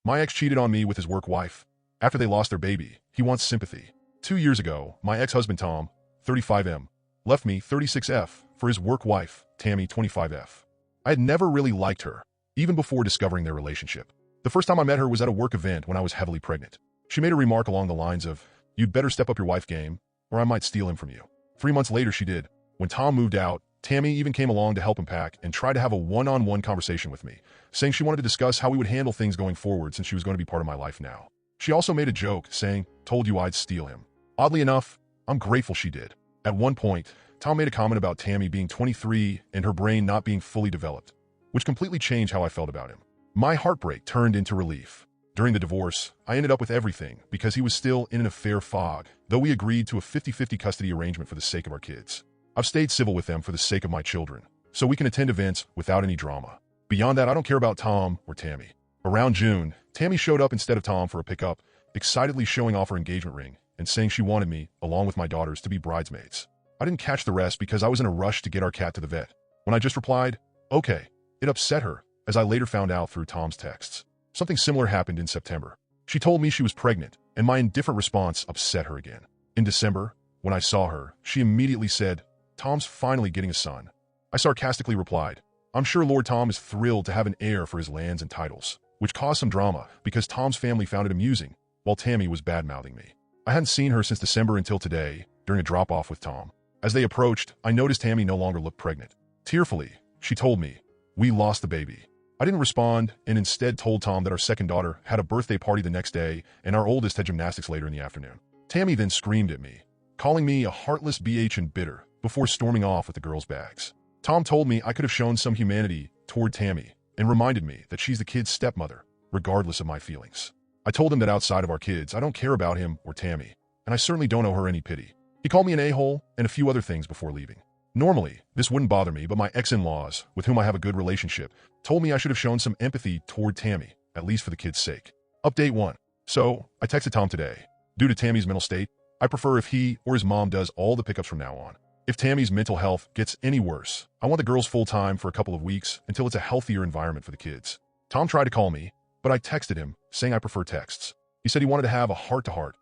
My ex cheated on me with his work wife. After they lost their baby, he wants sympathy. 2 years ago, my ex-husband Tom, 35M, left me 36F for his work wife, Tammy, 25F. I had never really liked her, even before discovering their relationship. The first time I met her was at a work event when I was heavily pregnant. She made a remark along the lines of, "You'd better step up your wife game, or I might steal him from you." 3 months later, she did. When Tom moved out, Tammy even came along to help him pack and tried to have a one-on-one conversation with me, saying she wanted to discuss how we would handle things going forward since she was going to be part of my life now. She also made a joke, saying, "Told you I'd steal him." Oddly enough, I'm grateful she did. At one point, Tom made a comment about Tammy being 23 and her brain not being fully developed, which completely changed how I felt about him. My heartbreak turned into relief. During the divorce, I ended up with everything because he was still in an affair fog, though we agreed to a 50-50 custody arrangement for the sake of our kids. I've stayed civil with them for the sake of my children, so we can attend events without any drama. Beyond that, I don't care about Tom or Tammy. Around June, Tammy showed up instead of Tom for a pickup, excitedly showing off her engagement ring and saying she wanted me, along with my daughters, to be bridesmaids. I didn't catch the rest because I was in a rush to get our cat to the vet. When I just replied, "Okay," it upset her, as I later found out through Tom's texts. Something similar happened in September. She told me she was pregnant, and my indifferent response upset her again. In December, when I saw her, she immediately said, "Tom's finally getting a son." I sarcastically replied, "I'm sure Lord Tom is thrilled to have an heir for his lands and titles," which caused some drama because Tom's family found it amusing, while Tammy was bad-mouthing me. I hadn't seen her since December until today, during a drop-off with Tom. As they approached, I noticed Tammy no longer looked pregnant. Tearfully, she told me, "We lost the baby." I didn't respond and instead told Tom that our second daughter had a birthday party the next day and our oldest had gymnastics later in the afternoon. Tammy then screamed at me, calling me a heartless BH and bitter, before storming off with the girls' bags. Tom told me I could have shown some humanity toward Tammy and reminded me that she's the kid's stepmother, regardless of my feelings. I told him that outside of our kids, I don't care about him or Tammy, and I certainly don't owe her any pity. He called me an a-hole and a few other things before leaving. Normally, this wouldn't bother me, but my ex-in-laws, with whom I have a good relationship, told me I should have shown some empathy toward Tammy, at least for the kid's sake. Update 1. So, I texted Tom today. Due to Tammy's mental state, I prefer if he or his mom does all the pickups from now on. If Tammy's mental health gets any worse, I want the girls full-time for a couple of weeks until it's a healthier environment for the kids. Tom tried to call me, but I texted him, saying I prefer texts. He said he wanted to have a heart-to-heart.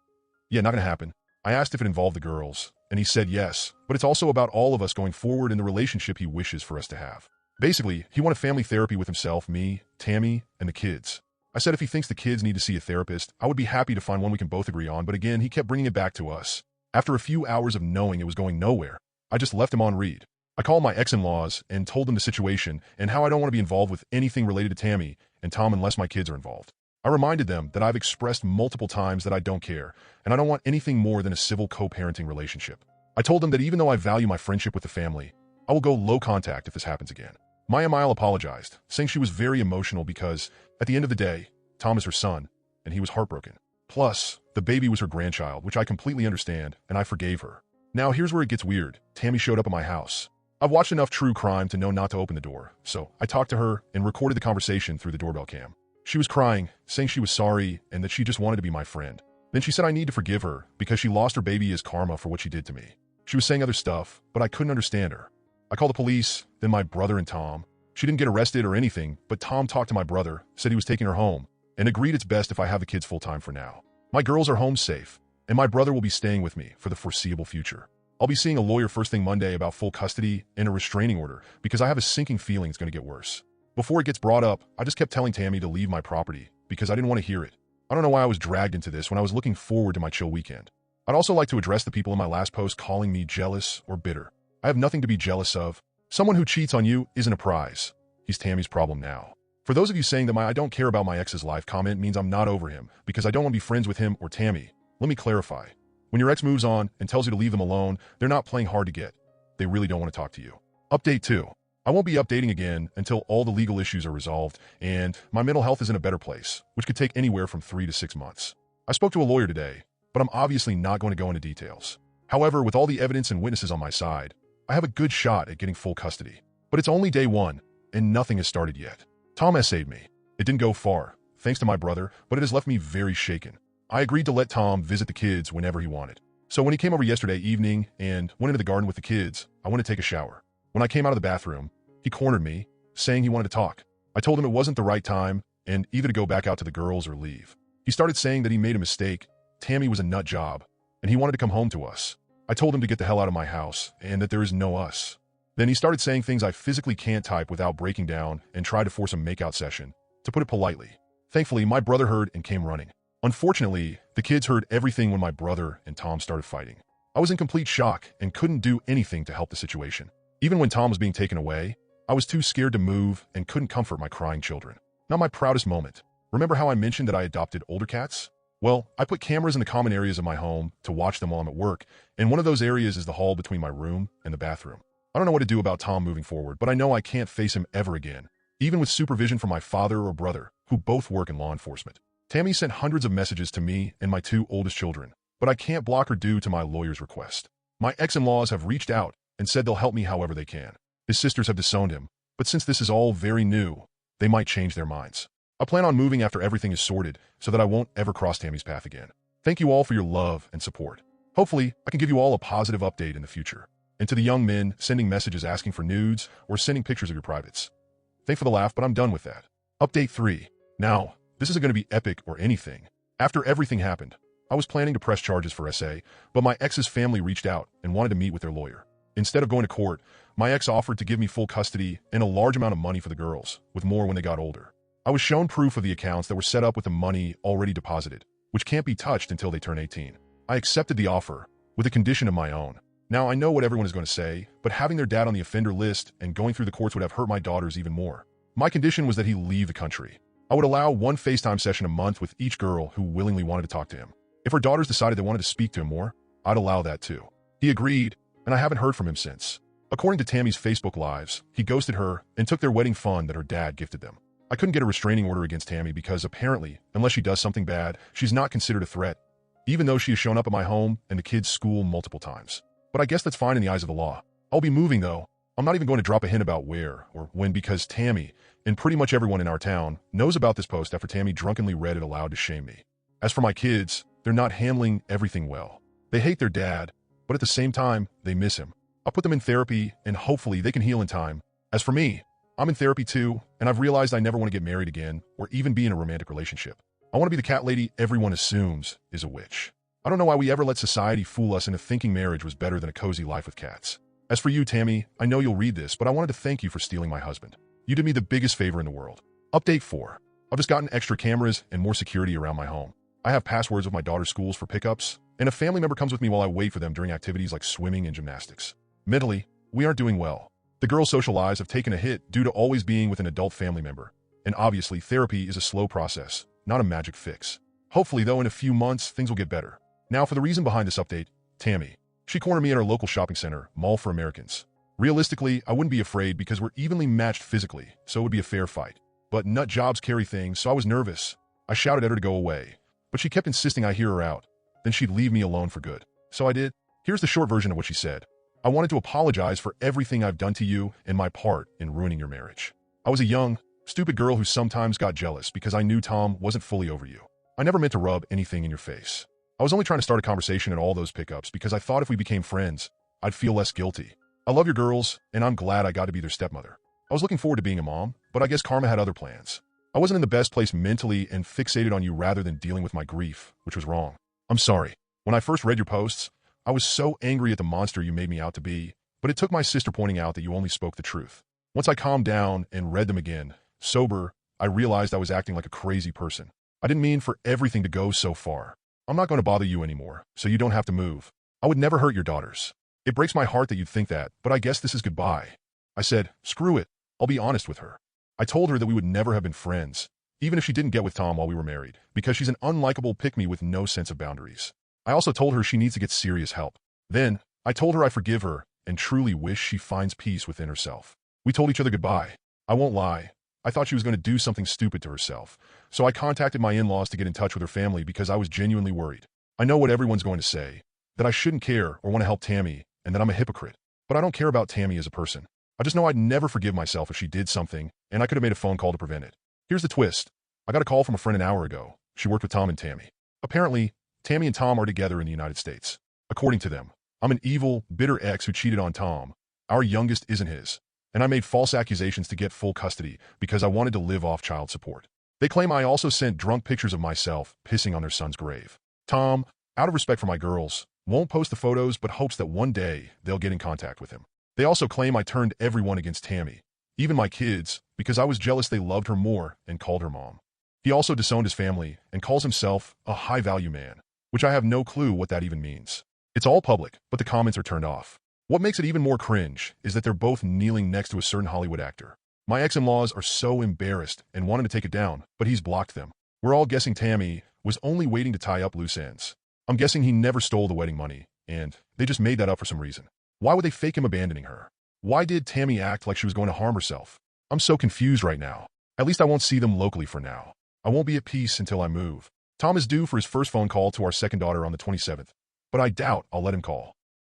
Yeah, not gonna happen. I asked if it involved the girls, and he said yes, but it's also about all of us going forward in the relationship he wishes for us to have. Basically, he wanted family therapy with himself, me, Tammy, and the kids. I said if he thinks the kids need to see a therapist, I would be happy to find one we can both agree on, but again, he kept bringing it back to us. After a few hours of knowing it was going nowhere, I just left him on read. I called my ex-in-laws and told them the situation and how I don't want to be involved with anything related to Tammy and Tom unless my kids are involved. I reminded them that I've expressed multiple times that I don't care, and I don't want anything more than a civil co-parenting relationship. I told them that even though I value my friendship with the family, I will go low contact if this happens again. Maya Mile apologized, saying she was very emotional because, at the end of the day, Tom is her son, and he was heartbroken. Plus, the baby was her grandchild, which I completely understand, and I forgave her. Now here's where it gets weird. Tammy showed up at my house. I've watched enough true crime to know not to open the door, so I talked to her and recorded the conversation through the doorbell cam. She was crying, saying she was sorry and that she just wanted to be my friend. Then she said I need to forgive her because she lost her baby as karma for what she did to me. She was saying other stuff, but I couldn't understand her. I called the police, then my brother and Tom. She didn't get arrested or anything, but Tom talked to my brother, said he was taking her home, and agreed it's best if I have the kids full-time for now. My girls are home safe, and my brother will be staying with me for the foreseeable future. I'll be seeing a lawyer first thing Monday about full custody and a restraining order because I have a sinking feeling it's going to get worse. Before it gets brought up, I just kept telling Tammy to leave my property because I didn't want to hear it. I don't know why I was dragged into this when I was looking forward to my chill weekend. I'd also like to address the people in my last post calling me jealous or bitter. I have nothing to be jealous of. Someone who cheats on you isn't a prize. He's Tammy's problem now. For those of you saying that I don't care about my ex's life comment means I'm not over him because I don't want to be friends with him or Tammy, let me clarify. When your ex moves on and tells you to leave them alone, they're not playing hard to get. They really don't want to talk to you. Update 2. I won't be updating again until all the legal issues are resolved and my mental health is in a better place, which could take anywhere from 3 to 6 months. I spoke to a lawyer today, but I'm obviously not going to go into details. However, with all the evidence and witnesses on my side, I have a good shot at getting full custody. But it's only day 1, and nothing has started yet. Tom has saved me. It didn't go far, thanks to my brother, but it has left me very shaken. I agreed to let Tom visit the kids whenever he wanted. So when he came over yesterday evening and went into the garden with the kids, I went to take a shower. When I came out of the bathroom, he cornered me, saying he wanted to talk. I told him it wasn't the right time, and either to go back out to the girls or leave. He started saying that he made a mistake, Tammy was a nut job, and he wanted to come home to us. I told him to get the hell out of my house, and that there is no us. Then he started saying things I physically can't type without breaking down and tried to force a makeout session, to put it politely. Thankfully, my brother heard and came running. Unfortunately, the kids heard everything when my brother and Tom started fighting. I was in complete shock and couldn't do anything to help the situation. Even when Tom was being taken away, I was too scared to move and couldn't comfort my crying children. Not my proudest moment. Remember how I mentioned that I adopted older cats? Well, I put cameras in the common areas of my home to watch them while I'm at work, and one of those areas is the hall between my room and the bathroom. I don't know what to do about Tom moving forward, but I know I can't face him ever again, even with supervision from my father or brother, who both work in law enforcement. Tammy sent hundreds of messages to me and my two oldest children, but I can't block her due to my lawyer's request. My ex-in-laws have reached out and said they'll help me however they can. His sisters have disowned him, but since this is all very new, they might change their minds. I plan on moving after everything is sorted so that I won't ever cross Tammy's path again. Thank you all for your love and support. Hopefully, I can give you all a positive update in the future. And to the young men sending messages asking for nudes or sending pictures of your privates. Thanks for the laugh, but I'm done with that. Update 3. Now, this isn't going to be epic or anything. After everything happened, I was planning to press charges for SA, but my ex's family reached out and wanted to meet with their lawyer. Instead of going to court, my ex offered to give me full custody and a large amount of money for the girls, with more when they got older. I was shown proof of the accounts that were set up with the money already deposited, which can't be touched until they turn 18. I accepted the offer, with a condition of my own. Now, I know what everyone is going to say, but having their dad on the offender list and going through the courts would have hurt my daughters even more. My condition was that he leave the country. I would allow one FaceTime session a month with each girl who willingly wanted to talk to him. If her daughters decided they wanted to speak to him more, I'd allow that too. He agreed, and I haven't heard from him since. According to Tammy's Facebook Lives, he ghosted her and took their wedding fund that her dad gifted them. I couldn't get a restraining order against Tammy because apparently, unless she does something bad, she's not considered a threat, even though she has shown up at my home and the kids' school multiple times. But I guess that's fine in the eyes of the law. I'll be moving though. I'm not even going to drop a hint about where or when because Tammy, and pretty much everyone in our town, knows about this post after Tammy drunkenly read it aloud to shame me. As for my kids, they're not handling everything well. They hate their dad, but at the same time, they miss him. I'll put them in therapy and hopefully they can heal in time. As for me, I'm in therapy too, and I've realized I never want to get married again or even be in a romantic relationship. I want to be the cat lady everyone assumes is a witch. I don't know why we ever let society fool us into thinking marriage was better than a cozy life with cats. As for you, Tammy, I know you'll read this, but I wanted to thank you for stealing my husband. You did me the biggest favor in the world. Update 4. I've just gotten extra cameras and more security around my home. I have passwords of my daughter's schools for pickups, and a family member comes with me while I wait for them during activities like swimming and gymnastics. Mentally, we aren't doing well. The girls' social lives have taken a hit due to always being with an adult family member. And obviously, therapy is a slow process, not a magic fix. Hopefully, though, in a few months, things will get better. Now, for the reason behind this update, Tammy. She cornered me at our local shopping center, Mall for Americans. Realistically, I wouldn't be afraid because we're evenly matched physically, so it would be a fair fight. But nut jobs carry things, so I was nervous. I shouted at her to go away, but she kept insisting I hear her out. Then she'd leave me alone for good. So I did. Here's the short version of what she said. I wanted to apologize for everything I've done to you and my part in ruining your marriage. I was a young, stupid girl who sometimes got jealous because I knew Tom wasn't fully over you. I never meant to rub anything in your face. I was only trying to start a conversation in all those pickups because I thought if we became friends, I'd feel less guilty. I love your girls, and I'm glad I got to be their stepmother. I was looking forward to being a mom, but I guess karma had other plans. I wasn't in the best place mentally and fixated on you rather than dealing with my grief, which was wrong. I'm sorry. When I first read your posts, I was so angry at the monster you made me out to be, but it took my sister pointing out that you only spoke the truth. Once I calmed down and read them again, sober, I realized I was acting like a crazy person. I didn't mean for everything to go so far. I'm not going to bother you anymore, so you don't have to move. I would never hurt your daughters. It breaks my heart that you'd think that, but I guess this is goodbye. I said, screw it. I'll be honest with her. I told her that we would never have been friends, even if she didn't get with Tom while we were married, because she's an unlikable pick-me with no sense of boundaries. I also told her she needs to get serious help. Then, I told her I forgive her and truly wish she finds peace within herself. We told each other goodbye. I won't lie. I thought she was going to do something stupid to herself, so I contacted my in-laws to get in touch with her family because I was genuinely worried. I know what everyone's going to say, that I shouldn't care or want to help Tammy, and that I'm a hypocrite. But I don't care about Tammy as a person. I just know I'd never forgive myself if she did something, and I could have made a phone call to prevent it. Here's the twist. I got a call from a friend an hour ago. She worked with Tom and Tammy. Apparently, Tammy and Tom are together in the United States. According to them, I'm an evil, bitter ex who cheated on Tom. Our youngest isn't his. And I made false accusations to get full custody because I wanted to live off child support. They claim I also sent drunk pictures of myself pissing on their son's grave. Tom, out of respect for my girls, won't post the photos but hopes that one day they'll get in contact with him. They also claim I turned everyone against Tammy, even my kids, because I was jealous they loved her more and called her mom. He also disowned his family and calls himself a high-value man, which I have no clue what that even means. It's all public, but the comments are turned off. What makes it even more cringe is that they're both kneeling next to a certain Hollywood actor. My ex-in-laws are so embarrassed and wanted to take it down, but he's blocked them. We're all guessing Tammy was only waiting to tie up loose ends. I'm guessing he never stole the wedding money, and they just made that up for some reason. Why would they fake him abandoning her? Why did Tammy act like she was going to harm herself? I'm so confused right now. At least I won't see them locally for now. I won't be at peace until I move. Tom is due for his first phone call to our second daughter on the 27th, but I doubt I'll let him call.